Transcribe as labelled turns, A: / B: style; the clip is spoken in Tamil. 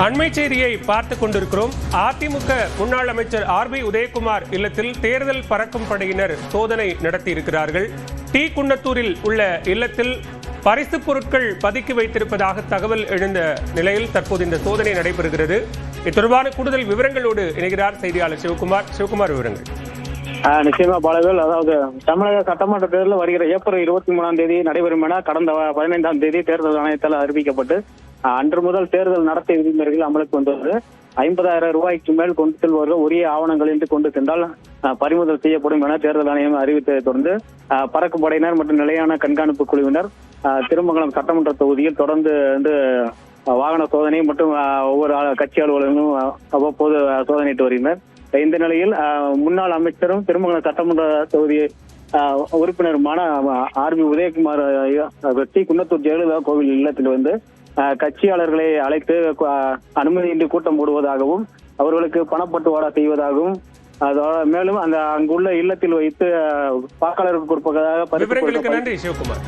A: அண்மை செய்தியை பார்த்துக் கொண்டிருக்கிறோம். அதிமுக முன்னாள் அமைச்சர் ஆர்பி உதயகுமார் இல்லத்தில் தேர்தல் பறக்கும் படையினர் சோதனை நடத்தியிருக்கிறார்கள். டி குன்னத்தூரில் உள்ள இல்லத்தில் பரிசுப் பொருட்கள் பதுக்கி வைத்திருப்பதாக தகவல் எழுந்த நிலையில் தற்போது இந்த சோதனை நடைபெறுகிறது. இது தொடர்பான கூடுதல் விவரங்களோடு இணைகிறார் செய்தியாளர் சிவகுமார். சிவகுமார், விவரங்கள்.
B: நிச்சயமா பாலவேல், அதாவது தமிழக சட்டமன்ற தேர்தல் வருகிற ஏப்ரல் 23 நடைபெறும் என கடந்த 15 தேர்தல் ஆணையத்தால் அறிவிக்கப்பட்டு அன்று முதல் தேர்தல் நடத்தை விதிமுறைகள் அமலுக்கு வந்தது. 50,000 ரூபாய்க்கு மேல் கொண்டு செல்பவர்கள் உரிய ஆவணங்கள் என்று கொண்டு சென்றால் பறிமுதல் செய்யப்படும் என தேர்தல் ஆணையம் அறிவித்ததை தொடர்ந்து பறக்கும் படையினர் மற்றும் நிலையான கண்காணிப்பு குழுவினர் திருமங்கலம் சட்டமன்ற தொகுதியில் தொடர்ந்து வாகன சோதனை மற்றும் ஒவ்வொரு கட்சி அலுவலர்களும் அவ்வப்போது சோதனையிட்டு வருகின்றனர். இந்த நிலையில் முன்னாள் அமைச்சரும் திருமங்கலம் சட்டமன்ற தொகுதி உறுப்பினருமான ஆர்பி உதயகுமார் டி குன்னத்தூர் ஜெயலலிதா கோவில் இல்லத்தில் வந்து கட்சியாளர்களை அழைத்து அனுமதியின்றி கூட்டம் போடுவதாகவும் அவர்களுக்கு பணப்பட்டுவாடா செய்வதாகவும் மேலும் அங்குள்ள இல்லத்தில் வைத்து வாக்காளருக்கு கொடுப்பதாக
A: நன்றி சிவகுமார்.